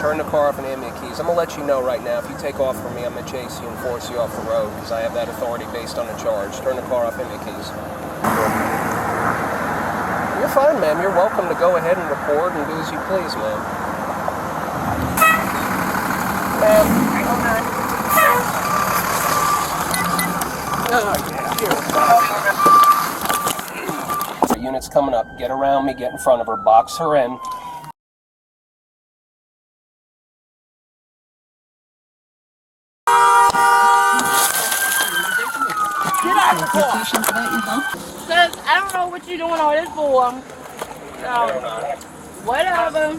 turn the car off and hand me the keys. I'm going to let you know right now, if you take off from me, I'm going to chase you and force you off the road because I have that authority based on the charge. Turn the car off and hand me the keys. You're fine, ma'am. You're welcome to go ahead and record and do as you please, ma'am. Ma'am. Oh, yeah. You're fine. Unit's coming up. Get around me. Get in front of her. Box her in. Get out of the car! Cause I don't know what you're doing all this for. So, whatever.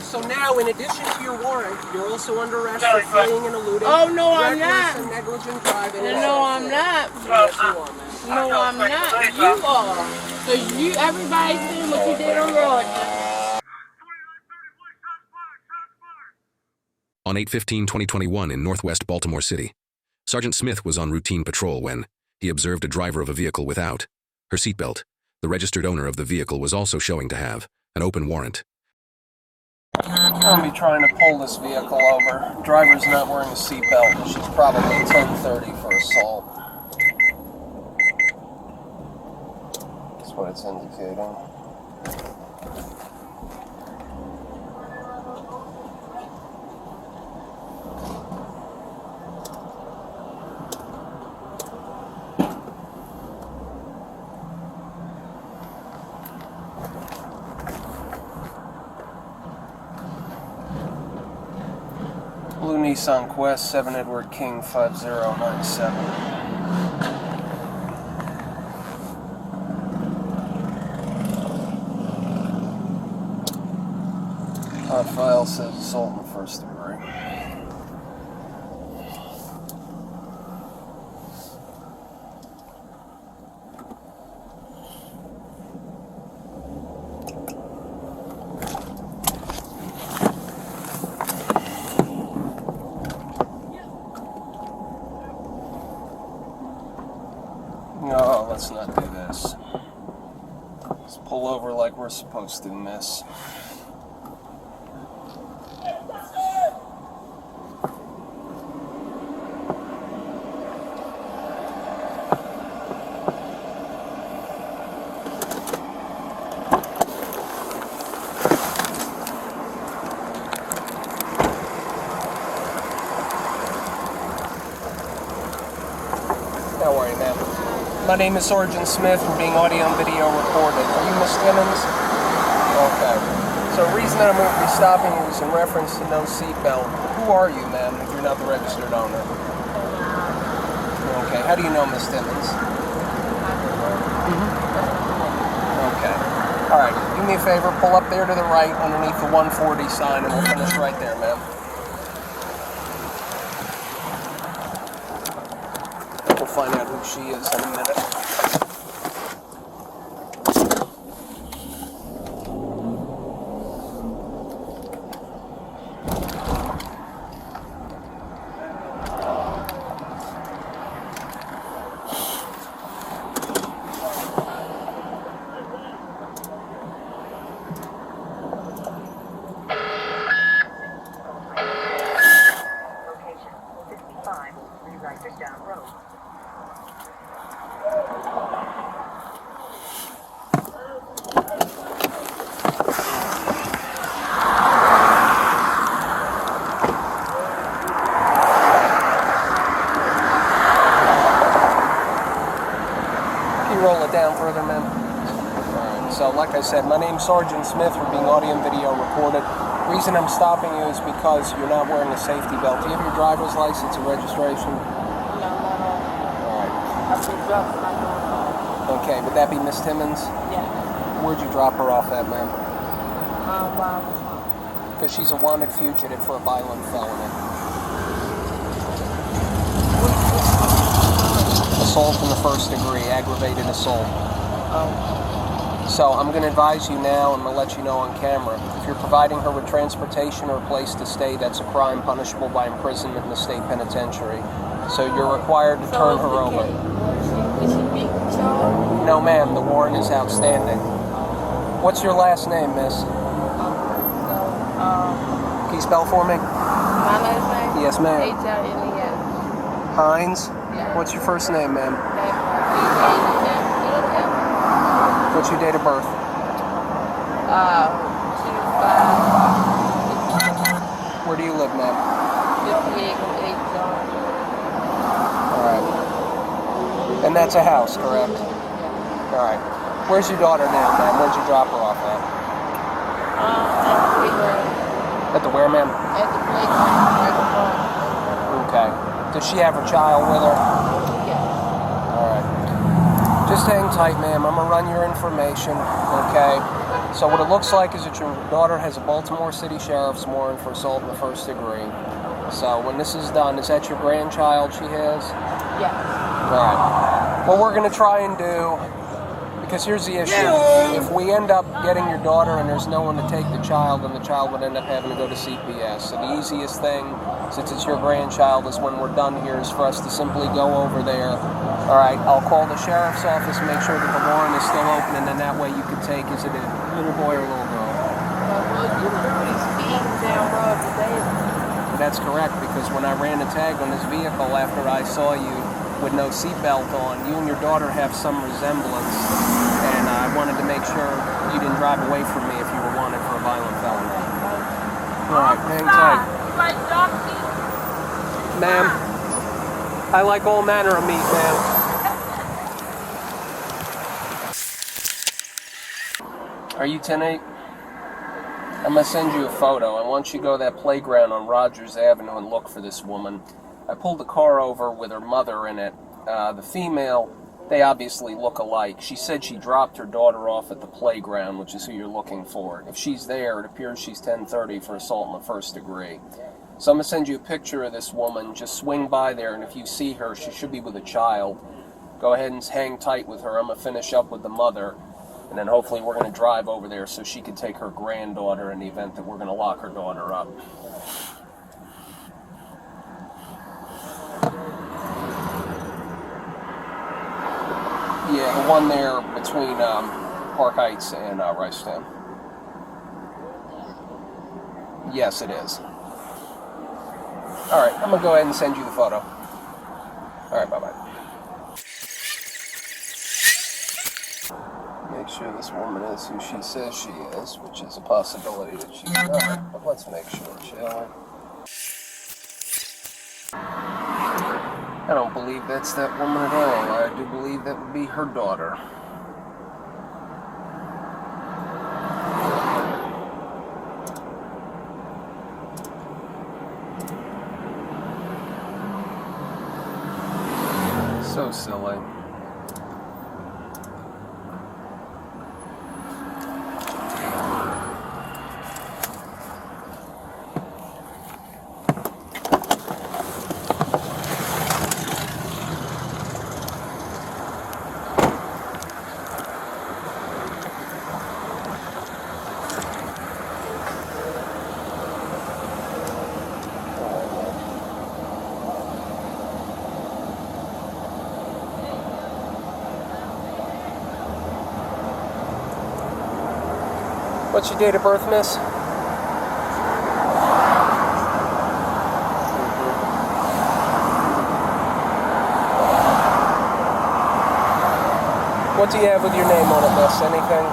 So now, in addition to your warrant, you're also under arrest for fleeing and eluding. Oh, no, I'm not. And negligent driving. No, I'm not. Yes, you are, man. No, I'm not. You are. Cause everybody's doing what you did on the road. On 8/15/2021 in northwest Baltimore City, Sgt Smith was on routine patrol when he observed a driver of a vehicle without her seatbelt. The registered owner of the vehicle was also showing to have an open warrant. I'm going to be trying to pull this vehicle over. Driver's not wearing a seatbelt, and she's probably 1030 for assault. That's what it's indicating. Blue Nissan Quest, 7 Edward King 5097. Hot file says assault in the first degree. No, let's not do this. Let's pull over like we're supposed to, miss. How are you, ma'am? My name is Sgt Smith. We're being audio and video recorded. Are you Miss Timmons? Okay. So the reason that I'm going to be stopping you is in reference to no seatbelt. Who are you, ma'am, if you're not the registered owner? Okay. How do you know Miss Timmons? Okay. All right. Do me a favor. Pull up there to the right underneath the 140 sign, and we'll finish right there, ma'am. We'll find out who she is in a minute. Location 65, Rewriters Down Road. Roll it down further, ma'am. Alright, so like I said, my name's Sgt Smith. We're being audio and video recorded. The reason I'm stopping you is because you're not wearing a safety belt. Do you have your driver's license and registration? No. Alright. I've been dropped my door. Okay, would that be Miss Timmons? Yeah. Where'd you drop her off at, ma'am? Where I was from. Because she's a wanted fugitive for a violent felony. Assault in the first degree, aggravated assault. So I'm going to advise you now, and I'm going to let you know on camera. If you're providing her with transportation or a place to stay, that's a crime punishable by imprisonment in the state penitentiary. So you're required to turn her over. Is she being charged? No, ma'am, the warrant is outstanding. What's your last name, miss? Can you spell for me? My last name? Yes, ma'am. H-I-N-E-S. Hines? Yeah. What's your first name, ma'am? H-A-N-E-S. What's your date of birth? 25. Where do you live, ma'am? 58 John. Alright. And that's a house, correct? Alright. Where's your daughter now, ma'am? Where'd you drop her off at? At the playground. At the where, ma'am? At the playground. Right above. Okay. Does she have her child with her? Yeah. Alright. Just hang tight, ma'am. I'm going to run your information, okay? So what it looks like is that your daughter has a Baltimore City Sheriff's warrant for assault in the first degree. So when this is done, is that your grandchild she has? Yeah. Alright. What we're going to try and do, because here's the issue. If we end up getting your daughter and there's no one to take the child, then the child would end up having to go to CPS. So the easiest thing, since it's your grandchild, is when we're done here, is for us to simply go over there. Alright, I'll call the sheriff's office, make sure that the warrant is still open, and then that way you can take, is it a little boy or a little girl? Well, you were pretty speeding down road today. That's correct, because when I ran a tag on this vehicle after I saw you with no seatbelt on, you and your daughter have some resemblance, and I wanted to make sure you didn't drive away from me if you were wanted for a violent felony. Alright, hang tight. Like donkey. Ma'am, I like all manner of meat, ma'am. Are you 10-8? I'm going to send you a photo. I want you to go to that playground on Rogers Avenue and look for this woman. I pulled the car over with her mother in it. The female, they obviously look alike. She said she dropped her daughter off at the playground, which is who you're looking for. If she's there, it appears she's 1030 for assault in the first degree. So I'm going to send you a picture of this woman. Just swing by there, and if you see her, she should be with a child. Go ahead and hang tight with her. I'm going to finish up with the mother. And then hopefully we're going to drive over there so she can take her granddaughter in the event that we're going to lock her daughter up. Yeah, the one there between Park Heights and Ricetown. Yes, it is. Alright, I'm going to go ahead and send you the photo. Alright, bye-bye. Make sure this woman is who she says she is, which is a possibility that she's not, but let's make sure, shall we? I don't believe that's that woman at all. I do believe that would be her daughter. So silly. What's your date of birth, miss? What do you have with your name on it, miss? Anything?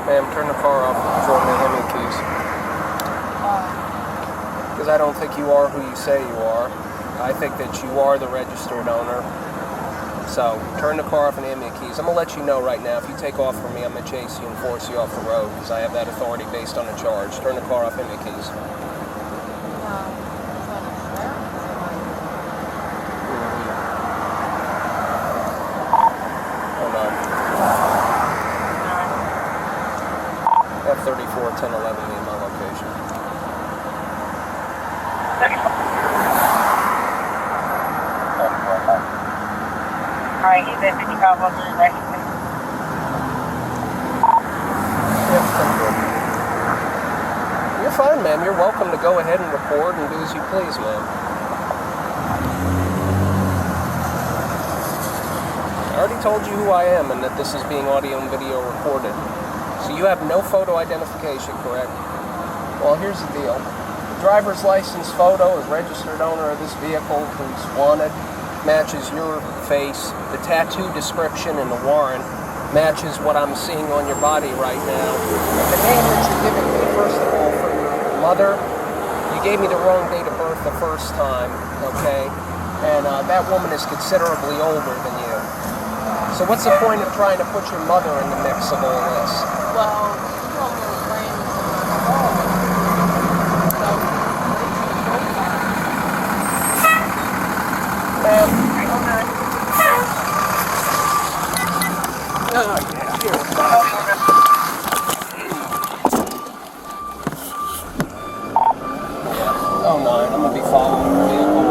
Ma'am, turn the car off and throw me hand me the keys. Because I don't think you are who you say you are. I think that you are the registered owner. So, turn the car off and hand me the keys. I'm going to let you know right now, if you take off from me, I'm going to chase you and force you off the road, because I have that authority based on a charge. Turn the car off and hand me the keys. Hold on. F34 1011 in my location. Alright, he's at 55 Western Lexington. Yep, I'm good. You're fine, ma'am. You're welcome to go ahead and record and do as you please, ma'am. I already told you who I am and that this is being audio and video recorded. So you have no photo identification, correct? Well, here's the deal. The driver's license photo of registered owner of this vehicle who's wanted matches your face. The tattoo description in the warrant matches what I'm seeing on your body right now. The name that you're giving me, first of all, for your mother, you gave me the wrong date of birth the first time, okay? And that woman is considerably older than you. So what's the point of trying to put your mother in the mix of all this? Well, you almost ran Oh, yeah, here we go. 09, I'm going to be following the vehicle.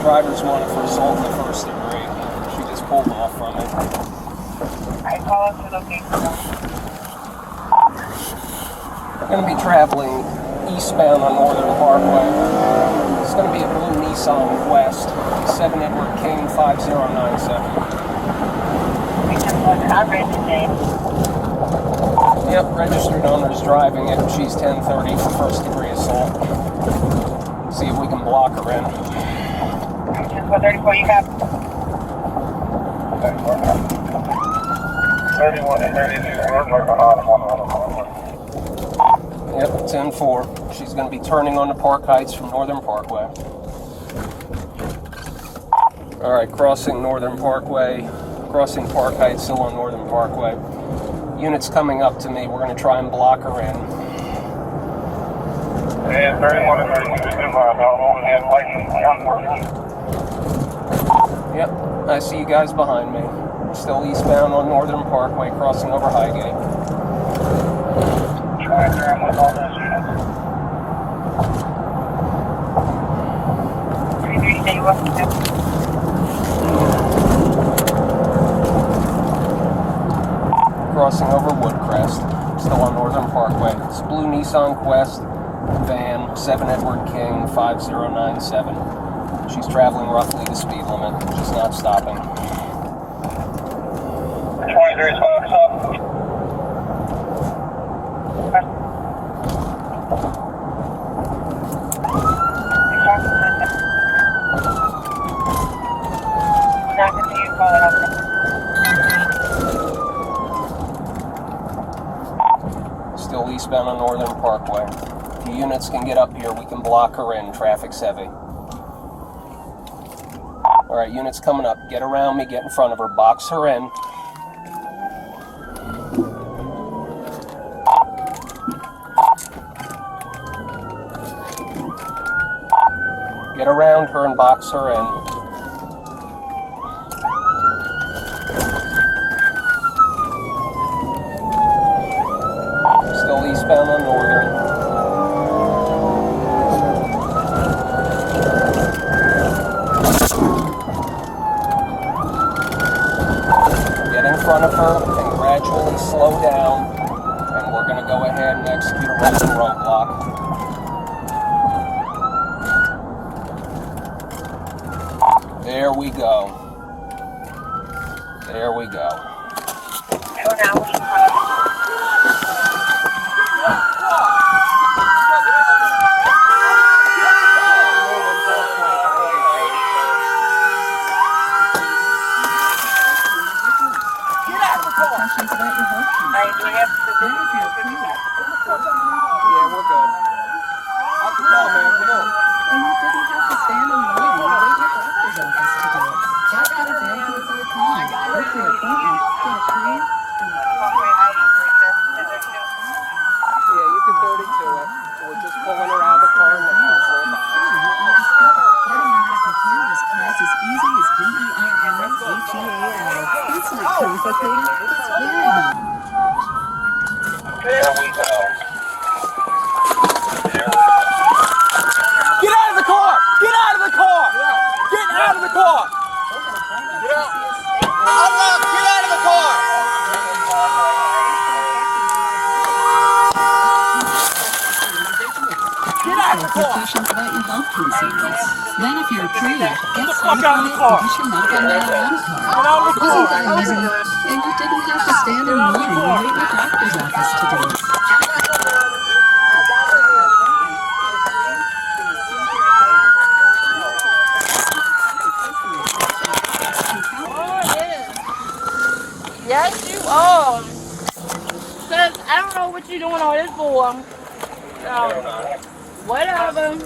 Driver's wanted for assault in the first degree. She just pulled off from it. I call us to location. We're going to be traveling eastbound on Northern Parkway. It's going to be a blue Nissan Quest, 7 Edward King 5097. I read the name. Yep, registered owner's driving it. She's 1030 for first degree assault. See if we can block her in. 34, you have 31 and 32. Yep, 10-4. She's going to be turning onto Park Heights from Northern Parkway. Alright, crossing Northern Parkway. Crossing Park Heights, still on Northern Parkway. Units coming up to me. We're going to try and block her in. And 31 and 32 Yep, I see you guys behind me. Still eastbound on Northern Parkway, crossing over Highgate. I'm with all those units. 33, stay Washington. Crossing over Woodcrest, still on Northern Parkway. It's blue Nissan Quest van, 7 Edward King 5097. She's traveling roughly the speed limit. She's not stopping. 23 focus off. Not continue calling up. Still eastbound on Northern Parkway. If the units can get up here, we can block her in. Traffic's heavy. Alright, units coming up. Get around me, get in front of her, box her in. Get around her and box her in. Still eastbound on Northern. Get in front of her and gradually slow down, and we're going to go ahead and execute a rolling roadblock. There we go. There we go. So now we can Yeah, we're good. I'll come on, man. Come on. And you didn't have to stand in line and wait at the doctor's office to do it. Just got a bag and it's all clean. Book your appointment, get a plan, Yeah, you can 32 it. We're just pulling her out of the car now. Getting a medical cannabis class is easy as D-E-R-R-H-E-A-L. It's not complicated. It's very easy. There we go. Get out of the car! Get out of the car! Get out of the car! Yeah. health concerns. Then if you're approved, get certified and get your medical marijuana card. Wasn't that easy? And you didn't have to stand in line and wait in the doctor's office to do it. Yes, you are. Cause I don't know what you're doing all this for. So, whatever.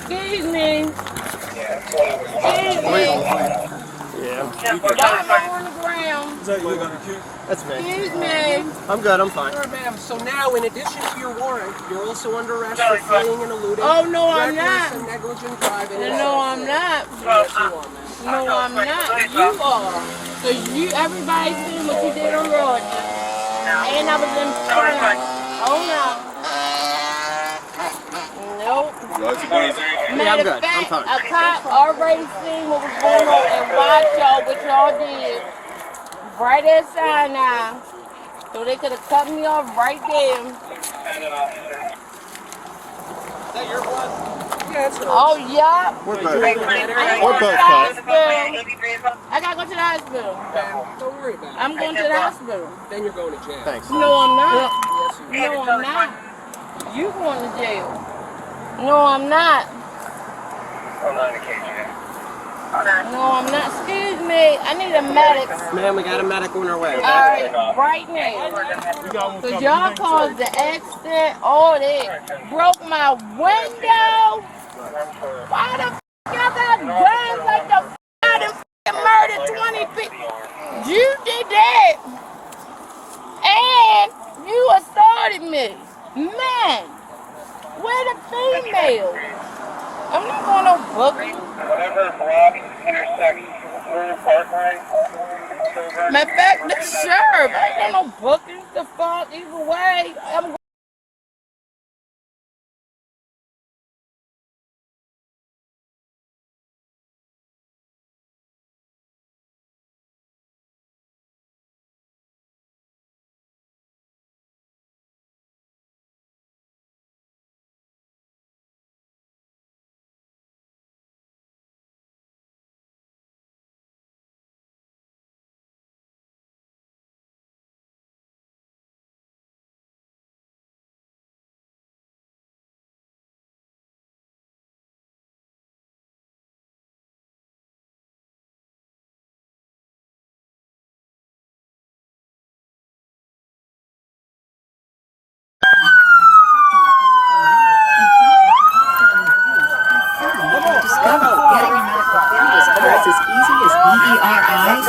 Excuse me. Excuse me. Yeah. Why am I on the ground? Is that you? That's me. Excuse me. I'm good, I'm fine. Sure, ma'am. So now, in addition to your warrant, you're also under arrest for fleeing and eluding. Oh, no, I'm reckless not. and negligent driving. No, I'm not. Yes, you are, ma'am. No, I'm not. You are. Cause everybody's seen what you did on road. And I was in front. Oh no. Nope. Matter of fact, a cop already seen what was going on and watched y'all what y'all did. Right at Sinai. So they could have cut me off right there. Is that your blood? Yeah, it's Oh yeah. We're both. We're both cut. I gotta go to the hospital. Don't worry about it. I'm going to the hospital. Then you're going to jail. Thanks. No, I'm not. Yes, you are. No, I'm not. You going to jail. No, I'm not. No, I'm not. Excuse me. I need a medic. Ma'am, we got a medic on our way. All right, right now. Because y'all caused the accident, all that. Broke my window. Why the f*** y'all got guns like the f*** I done f***ing murdered 20 people? You did that. And you assaulted me. Man, where the female? I'm not going no booking. Whatever block intersects Blue Parkway. Matter of fact, the sheriff. I ain't got no booking. The fuck, either way. I'm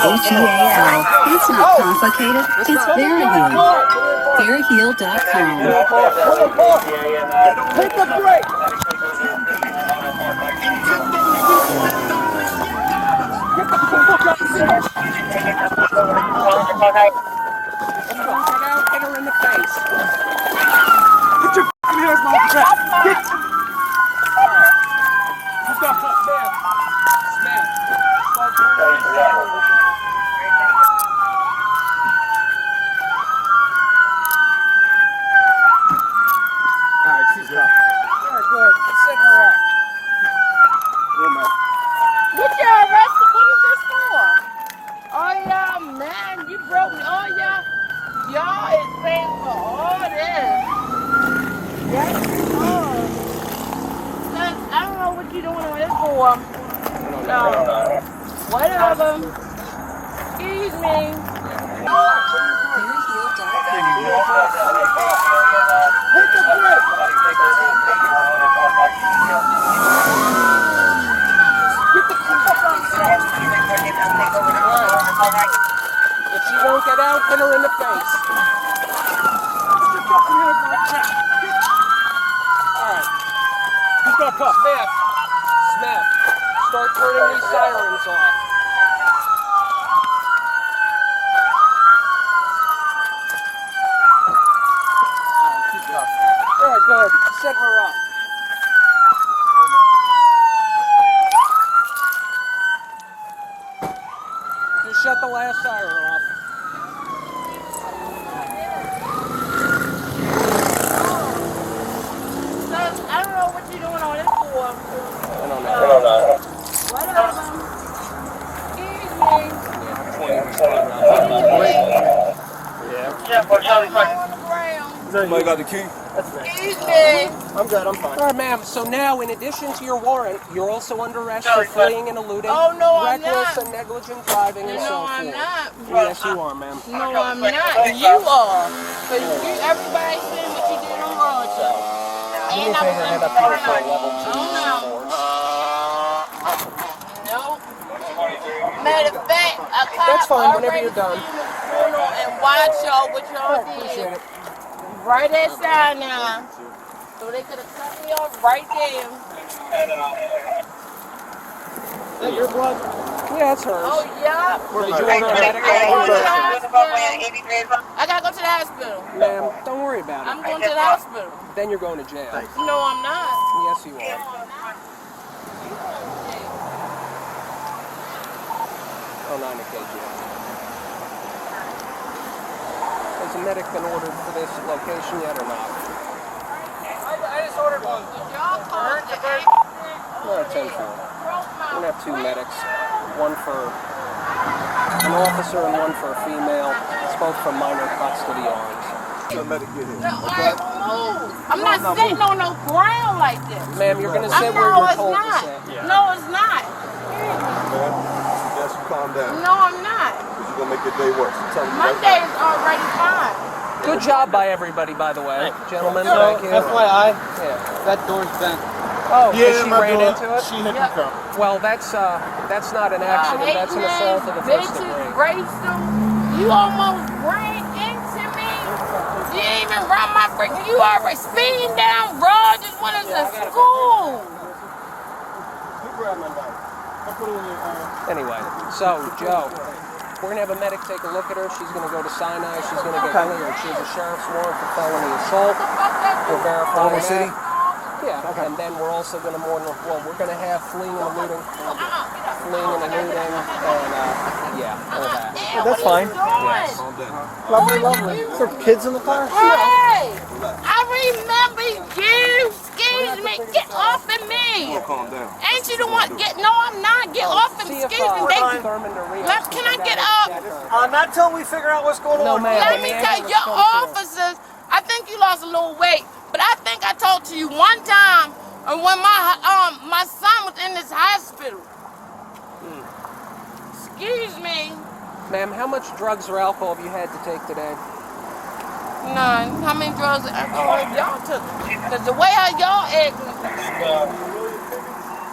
H-E-A-L. It's not complicated. It's Veriheal. Veriheal.com. Hit the brake! Get the fuck out! Hit her in the face. Get your f***ing hands off the back. Get... Alright. You've got Smith. Smith. Alright, she's up. Alright, good. Sit her up. What y'all arrested? What is this for? Oh yeah, man, you broke me. Oh yeah, y'all is paying for all this. Yes, cause I don't know what you doing on this for. So, whatever. Excuse me. Hit the brake! Get the fuck out! If she won't get out, hit her in the face. Get your fucking hands off the back. Alright. Who's got cuffs? Smith. Smith. Start turning these sirens off. Alright, good. Set her up. Just shut the last siren off. Cause I don't know what you doing on this for. don't know. Somebody got the key? Excuse me. I'm good, I'm fine. All right, ma'am. So now, in addition to your warrant, you're also under arrest for fleeing and eluding, Oh, no, I'm reckless not. and negligent driving, and so No, forth. I'm not. Yes, you are, ma'am. No, I'm not. You are. Because everybody seen what you did on road show. Do me a favor, head up here for a level 2 Oh, no. report. Nope. Matter of fact, a cop That's fine, whenever already you're done. seen the funeral and watch y'all what y'all Appreciate did. it. Right that side now. So they could have cut me off right there. Is that your blood? Yeah, it's hers. Oh, yeah. Did you order a medical? I gotta go to the hospital. Ma'am, don't worry about I'm it. going to the hospital. Then you're going to jail. No, I'm not. Yes, you are. Oh, 9 occasion. Has a medic been ordered for this location yet or not? I just ordered one. Y'all called the accident. No, 10-4. We're gonna have 2 medics. One for an officer and one for a female. It's both from minor cuts to the arms. The medic get here. I'm not sitting on no ground like this. Ma'am, you're gonna sit where No, you're it's told to not. sit. No, it's not. Yes, calm down. No, I'm not. Because you're going to make your day worse. I'm telling you My right day is already fine. Good job by everybody, by the way. Gentlemen, So, thank you. FYI, Yeah. that door's bent. Oh, Yeah, because she my ran door, into it? She hit Yep. the car. Well, that's not an accident. That's an assault of the first degree. Rachel, you almost ran into me. You didn't even run my freaking. You already speeding down road. Just went into school. Anyway, so, Joe, we're going to have a medic take a look at her. She's going to go to Sinai. She's going to get cleared. She has a sheriff's warrant for felony assault. We're verifying City? that. Yeah, and then we're also going to we're going to have fleeing and eluding, and all that. That's fine. Yes. Calm down. Lovely, lovely. Is there kids in the car? Hey, I remember you. Excuse me. Get off of me. Calm down. Ain't you the one? No, I'm not. Get off of me. See if Excuse me. They, Thurman or Rios can I get up? Not till we figure out what's going No, on. ma'am. Let me tell you, your officers, I think you lost a little weight, but I think I talked to you one time when my son was in this hospital. Excuse me. Ma'am, how much drugs or alcohol have you had to take today? None. How many drugs and alcohol have y'all took? Because the way how y'all act.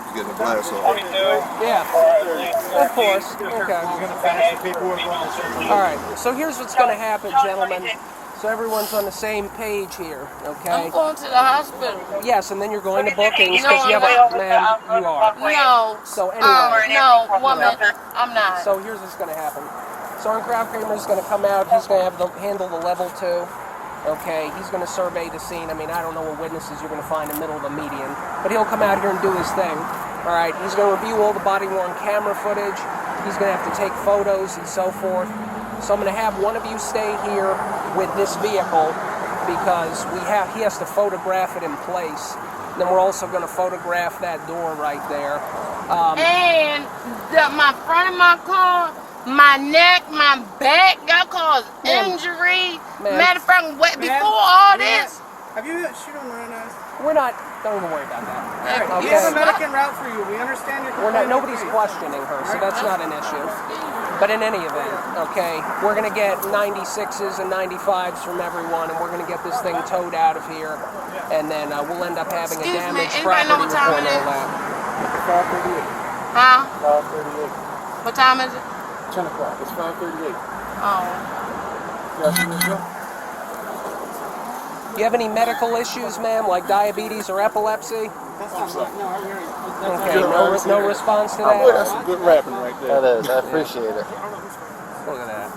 You getting a glass off. Yeah, of course. Okay. All right, so here's what's going to happen, gentlemen. So everyone's on the same page here, okay? I'm going to the hospital. Yes, and then you're going to bookings No, because you have I'm a... Ma'am, you are. No. So anyway, No, woman. I'm not. so here's what's going to happen. Sergeant Kramer is going to come out. He's going to handle the level 2. Okay, he's going to survey the scene. I mean, I don't know what witnesses you're going to find in the middle of the median, but he'll come out here and do his thing. All right, he's going to review all the body-worn camera footage. He's going to have to take photos and so forth. So I'm going to have one of you stay here with this vehicle because he has to photograph it in place. And then we're also going to photograph that door right there. And my front of my car, my neck, my back got caused injury. Matter of fact, before all this. Have you? She don't run us. We're not. Don't even worry about that. We have a medic en route for you. We understand your. We're not. Nobody's questioning her, so that's not an issue. But in any event, okay, we're gonna get 96s and 95s from everyone, and we're gonna get this thing towed out of here, and then we'll end up having a damaged property report and all that. 5:38. Huh? 5:38. What time is it? 10 o'clock. It's 5:38. Oh. You have any medical issues, ma'am, like diabetes or epilepsy? Okay, no response to that? That's some good rapping right there. That is. I appreciate it. Look at that.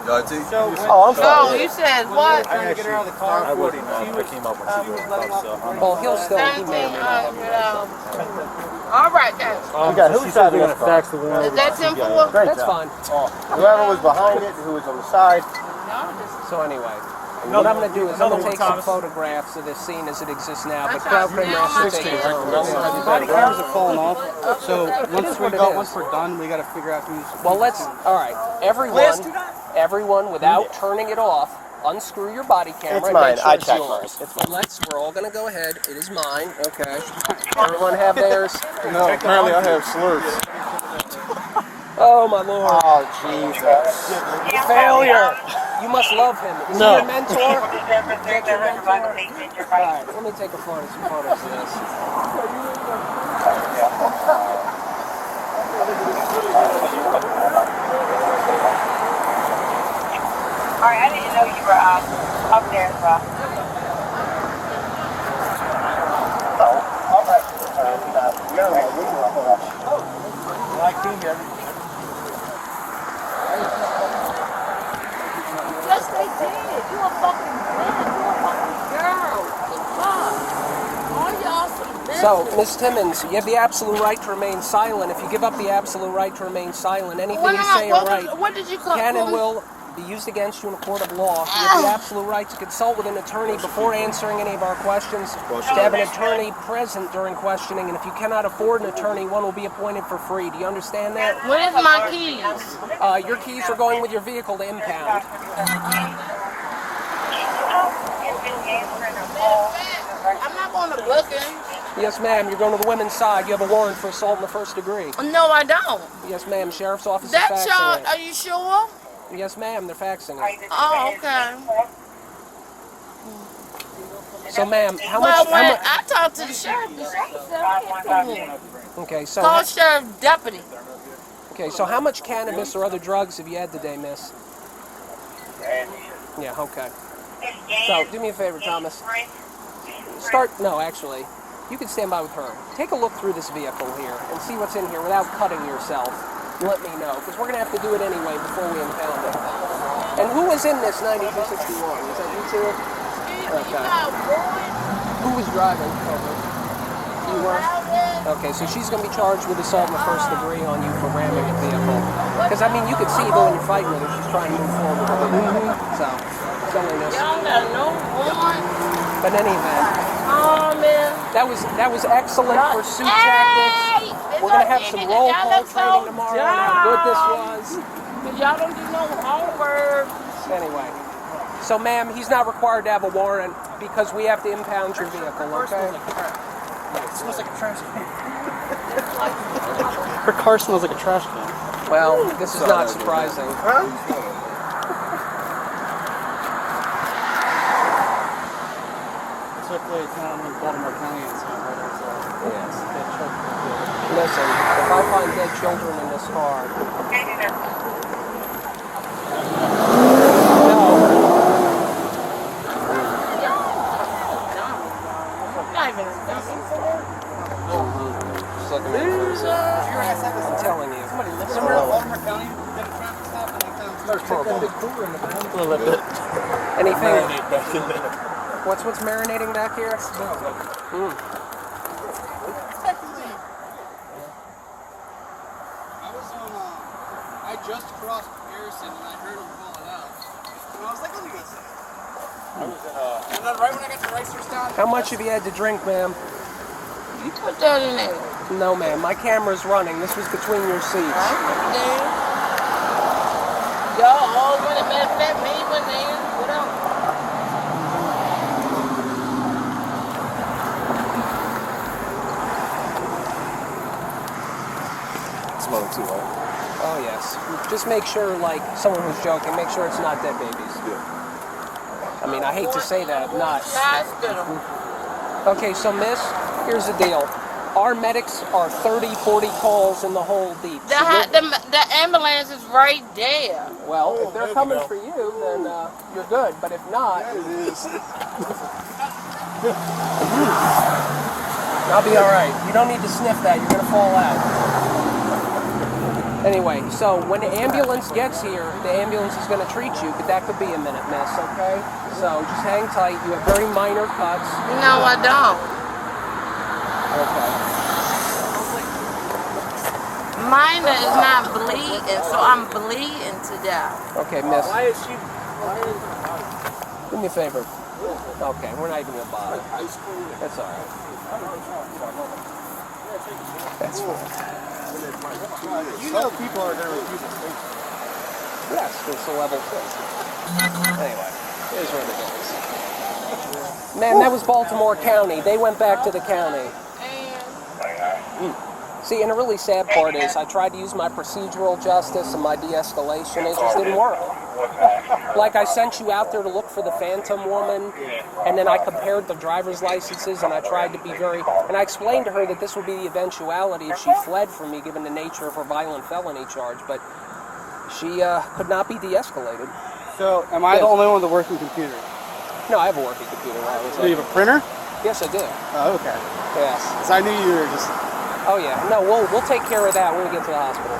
Y'all see? Oh, I'm Oh, you said what? trying to get her out of the car. I wasn't. I came up when she was so Well, he'll still, he may or may not. 1700. All right, then. We got who's driving this car? Is that 10-4? Great That's job. fine. Whoever was behind it, who was on the side. So anyway, What I'm going to do is I'm going to take some photographs of this scene as it exists now, but Crowd Kramer has to take his own. The body cameras are falling off, so once we're done, we got to figure out who's... Well, all right, everyone, without turning it off, unscrew your body camera. It's mine. I check yours. We're all going to go ahead. It is mine. Okay. Everyone have theirs? No, apparently I have slurs. Oh, my Lord. Oh, Jesus. Failure. You must love him. Is he your mentor? December Is that your 3rd, mentor? your All right, let me take some photos of this. Alright, I didn't know you were up there as well. Yes, they did. You a fucking man. You a fucking girl. The fuck? All y'all some bitches. So, Miss Timmons, you have the absolute right to remain silent. If you give up the absolute right to remain silent, anything you say or write What did you call can and will be used against you in a court of law. You have the absolute right to consult with an attorney before answering any of our questions, to have an attorney present during questioning, and if you cannot afford an attorney, one will be appointed for free. Do you understand that? Where's my keys? Your keys are going with your vehicle to impound. I'm not going to booking. Yes, ma'am. You're going to the women's side. You have a warrant for assault in the first degree. No, I don't. Yes, ma'am. Sheriff's office is That's faxing y'all. it. Are you sure? Yes, ma'am. They're faxing it. Oh, okay. So, ma'am, how much? Well, How when much? I talked to the sheriff said, "Come here." Okay, so. Call sheriff deputy. Okay, so how much cannabis or other drugs have you had today, miss? Yeah. Okay. So, do me a favor, Thomas. No, actually, you can stand by with her. Take a look through this vehicle here and see what's in here without cutting yourself. Let me know, because we're going to have to do it anyway before we impound it. And who was in this 9261? Was that you two? Okay. Who was driving? You were? Okay, so she's going to be charged with assault in the first degree on you for ramming a vehicle. Because, I mean, you can see though when you're fighting with her, she's trying to move forward with it. So, silliness. Y'all got no warrant. But in any event, Oh, man. that was excellent pursuit tactics. We're going to have some roll call training tomorrow on how good this was. Because y'all don't do no homework. Anyway, so ma'am, he's not required to have a warrant because we have to impound your vehicle, okay? It smells like a trash can. Her car smells like a trash can. Well, this is not surprising. Hopefully it's not only Baltimore County, it's not right outside. Yes. Dead children. Listen, if I find dead children in this car, I'm telling you. Baltimore County, get a traffic stop and they come. Anything? What's marinating back here? I just crossed Harrison and I heard him calling out. And I was like, what are you going to say? And then right when I got to Ricerstown... How much have you had to drink, ma'am? You put that in there. No, ma'am. My camera's running. This was between your seats. Y'all all went and met me when they what else? Smelling too, right? Oh, yes. Just make sure, like, someone who's joking, make sure it's not dead babies. Yeah. I mean, I hate to say that, not. Hospital. Okay, so, miss, here's the deal. Our medics are 30, 40 calls in the whole deep. The ambulance is right there. Well, if they're coming for you, then you're good. But if not, I'll be all right. You don't need to sniff that. You're going to fall out. Anyway, so when the ambulance gets here, the ambulance is going to treat you, but that could be a minute, miss, okay? So just hang tight. You have very minor cuts. No, I don't. Okay. Mine is not bleeding, so I'm bleeding to death. Okay, miss. Why is she... Do me a favor. Okay, we're not even gonna bother. That's all right. That's fine. You know people are going to refuse it. Yes, it's a level 2. Anyway, it is what it is. Man, that was Baltimore County. They went back to the county. See, and the really sad part is I tried to use my procedural justice and my de-escalation. It just didn't work. Like, I sent you out there to look for the phantom woman, and then I compared the driver's licenses, and I tried to be and I explained to her that this would be the eventuality if she fled from me, given the nature of her violent felony charge, but she could not be de-escalated. So, am I the only one with a working computer? No, I have a working computer. Do you have a printer? Yes, I do. Oh, okay. Yes. Because I knew you were just... Oh, yeah. No, we'll take care of that when we get to the hospital.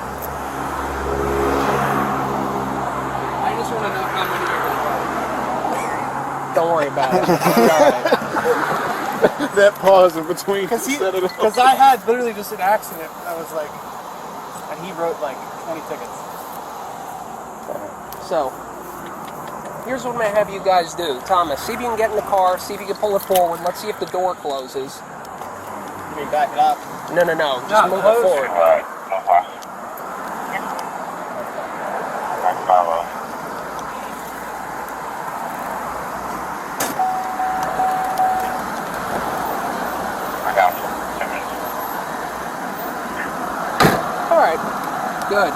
I just want to know how many you're going to Don't worry about it. All right. That pause in between. Because I had literally just an accident. I was like... And he wrote like 20 tickets. So, here's what I'm going to have you guys do. Thomas, see if you can get in the car, see if you can pull it forward. Let's see if the door closes. You mean back it up? No. Just move it forward. Right, no problem. Follow. I got 2 minutes. All right. Good.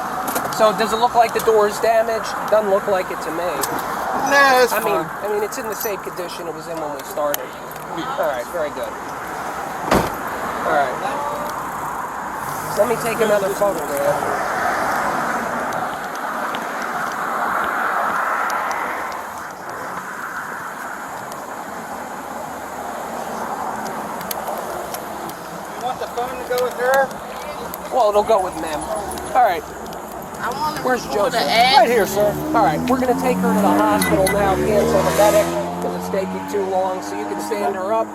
So, does it look like the door is damaged? Doesn't look like it to me. Nah, it's fine. I mean, it's in the same condition it was in when we started. All right. Very good. All right. So let me take another photograph. You want the phone to go with her? Well, it'll go with Mem. All right. Where's Joseph? Right here, sir. All right. We're going to take her to the hospital now. Cancel the medic because it's taking too long. So you can stand her up.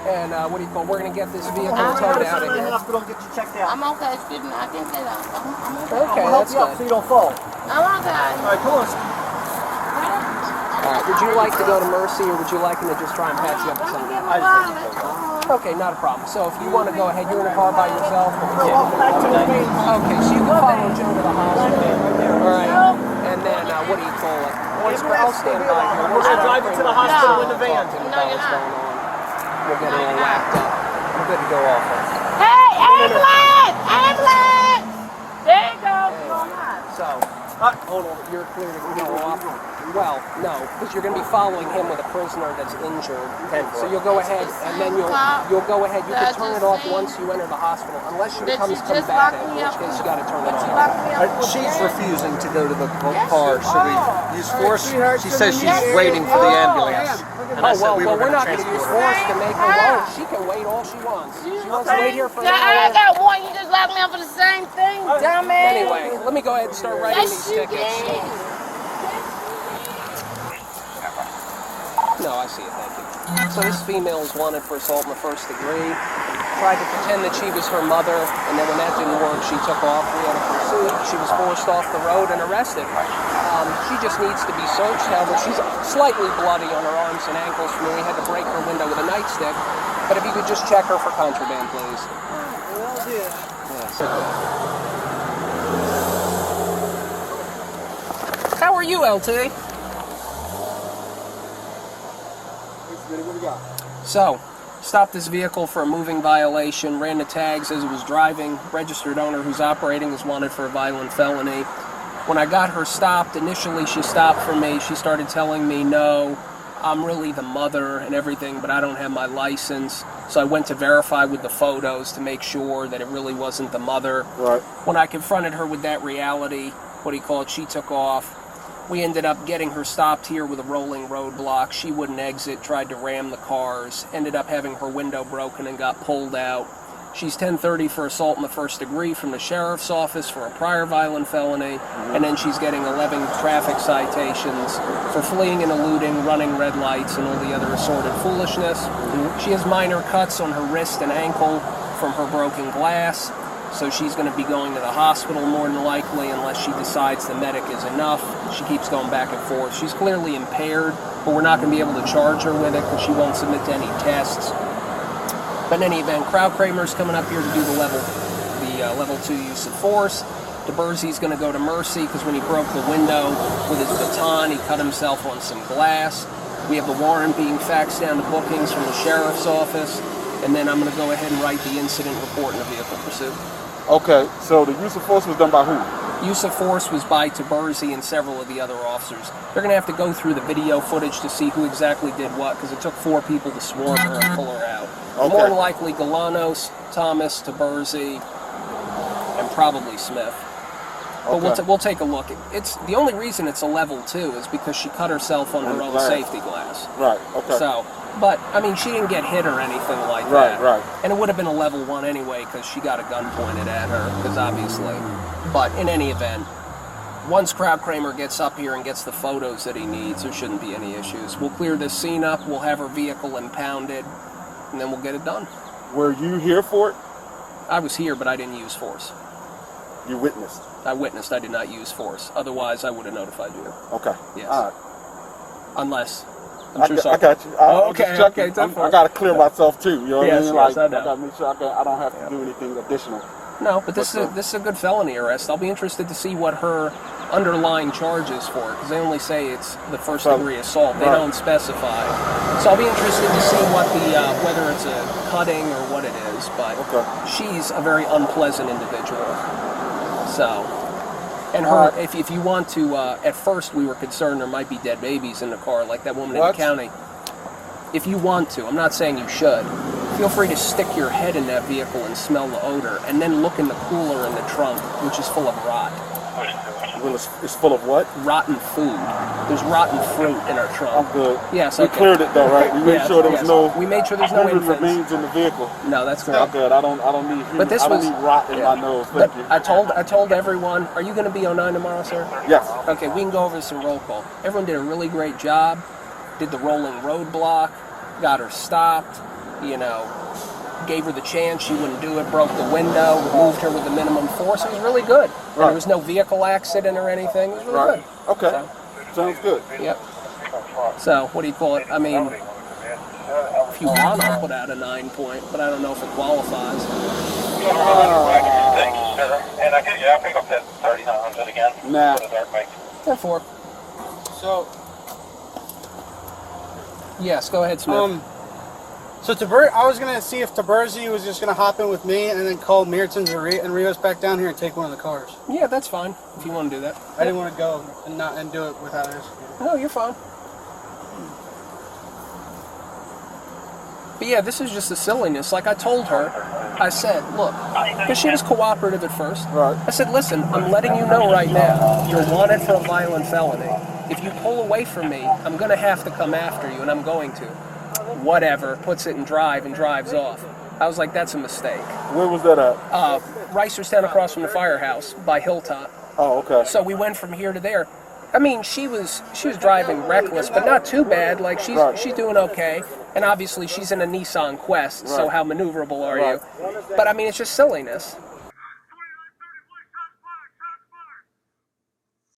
And we're going to get this vehicle towed out of here. Hospital and get you checked out. I'm okay, excuse me, I can say that. I'm okay. Okay, I'll help that's you up so good. you don't fall. I'm okay. All right, come on. All right. Would you like to go to Mercy, or would you like him to just try and patch you up with something? Okay, not a problem. So if you want to go ahead, you're in the car by yourself. Okay, so you can follow Joe to the hospital. All right. And then what do you call it? I'll stand by here. I'll drive you to the hospital in the van. No, you're not. We'll get it all wrapped up. I'm good to go off. Hey, ambulance! Ambulance! There you go. So, hold on. You're clear to go off. Well, no, because you're going to be following him with a prisoner that's injured. So you'll go ahead, and then you'll go ahead. You can turn it off once you enter the hospital, unless she becomes combative, in which case you got to turn it off. She's refusing to go to the car. Should we use force? She says she's waiting for the ambulance. And I said we were we're going not to going to use transport her. force to make her wait. She can wait all she wants. She wants to wait here for an I hour. got one. You just locked me up for the same thing, dumbass. Anyway, let me go ahead and start writing these tickets. No, I see it, thank you. So this female is wanted for assault in the first degree. Tried to pretend that she was her mother, and then when that didn't work, she took off. We had a pursuit. She was forced off the road and arrested. She just needs to be searched. However, she's slightly bloody on her arms and ankles from where we had to break her window with a nightstick. But if you could just check her for contraband, please. Will do. Yes. How are you, LT? So, stopped this vehicle for a moving violation, ran the tags as it was driving. Registered owner who's operating is wanted for a violent felony. When I got her stopped, initially she stopped for me. She started telling me, no, I'm really the mother and everything, but I don't have my license. So I went to verify with the photos to make sure that it really wasn't the mother. Right. When I confronted her with that reality, she took off. We ended up getting her stopped here with a rolling roadblock. She wouldn't exit, tried to ram the cars, ended up having her window broken and got pulled out. She's 1030 for assault in the first degree from the sheriff's office for a prior violent felony, and then she's getting 11 traffic citations for fleeing and eluding, running red lights, and all the other assorted foolishness. She has minor cuts on her wrist and ankle from her broken glass. So she's going to be going to the hospital more than likely unless she decides the medic is enough. She keeps going back and forth. She's clearly impaired, but we're not going to be able to charge her with it because she won't submit to any tests. But in any event, Kramer's coming up here to do the level 2 use of force. Tiburzi's going to go to Mercy because when he broke the window with his baton, he cut himself on some glass. We have the warrant being faxed down to bookings from the sheriff's office. And then I'm going to go ahead and write the incident report in a vehicle pursuit. Okay, so the use of force was done by who? Use of force was by Tiburzi and several of the other officers. They're going to have to go through the video footage to see who exactly did what, because it took 4 people to swarm her and pull her out. Okay. More than likely, Galanos, Thomas, Tiburzi, and probably Smith. But Okay. we'll take a look. It's the only reason it's a level 2 is because she cut herself on her own safety glass. Right, okay. So, but, I mean, she didn't get hit or anything like that. Right. And it would have been a level 1 anyway because she got a gun pointed at her, because obviously. But in any event, once Kramer gets up here and gets the photos that he needs, there shouldn't be any issues. We'll clear this scene up, we'll have her vehicle impounded, and then we'll get it done. Were you here for it? I was here, but I didn't use force. You witnessed? I witnessed, I did not use force. Otherwise, I would have notified you. Okay. Yes. All right. Unless... I got you. Okay. I got to clear myself too. You know what I mean? Yes, I know. I got to make sure I don't have to do anything additional. No, but this is a good felony arrest. I'll be interested to see what her underlying charge is for, because they only say it's the first degree assault. They don't specify. So I'll be interested to see what whether it's a cutting or what it is. But she's a very unpleasant individual. So, and her, if you want to, at first we were concerned there might be dead babies in the car, like that woman in the county. If you want to, I'm not saying you should, feel free to stick your head in that vehicle and smell the odor, and then look in the cooler in the trunk, which is full of rot. Well, it's full of what? Rotten food. There's rotten fruit in our trunk. I'm good. Yes, We cleared it though, right? We made sure there was no. We made sure there's no human infants. remains in the vehicle. No, that's good. I'm good. I don't need. But this I don't was need rot in my nose. But Thank you. I told everyone. Are you going to be 09 tomorrow, sir? Yes. Okay, we can go over some roll call. Everyone did a really great job. Did the rolling roadblock. Got her stopped. You know, gave her the chance. She wouldn't do it. Broke the window. Removed her with the minimum force. It was really good. And there was no vehicle accident or anything. It was really good. Okay. So, sounds good. Yep. So, what do you call it? I mean, if you want, I'll put out a 9 point, but I don't know if it qualifies. And I'll pick up that 3900 again. Nah. For the dark bike. 4-4. So, Yes, go ahead, Smith. So I was gonna see if Tiburzi was just gonna hop in with me and then call Mertens and Rios back down here and take one of the cars. Yeah, that's fine if you want to do that. I didn't want to go and do it without us. No, you're fine. But yeah, this is just a silliness. Like I told her, I said, look, because she was cooperative at first. Right. I said, listen, I'm letting you know right now, you're wanted for a violent felony. If you pull away from me, I'm going to have to come after you, and I'm going to. Whatever, puts it in drive and drives off. I was like, that's a mistake. Where was that at? Ricerstown across from the firehouse by Hilltop. Oh, okay. So we went from here to there. I mean, she was driving reckless, but not too bad. Like she's doing okay, and obviously she's in a Nissan Quest. So how maneuverable are you? But I mean, it's just silliness.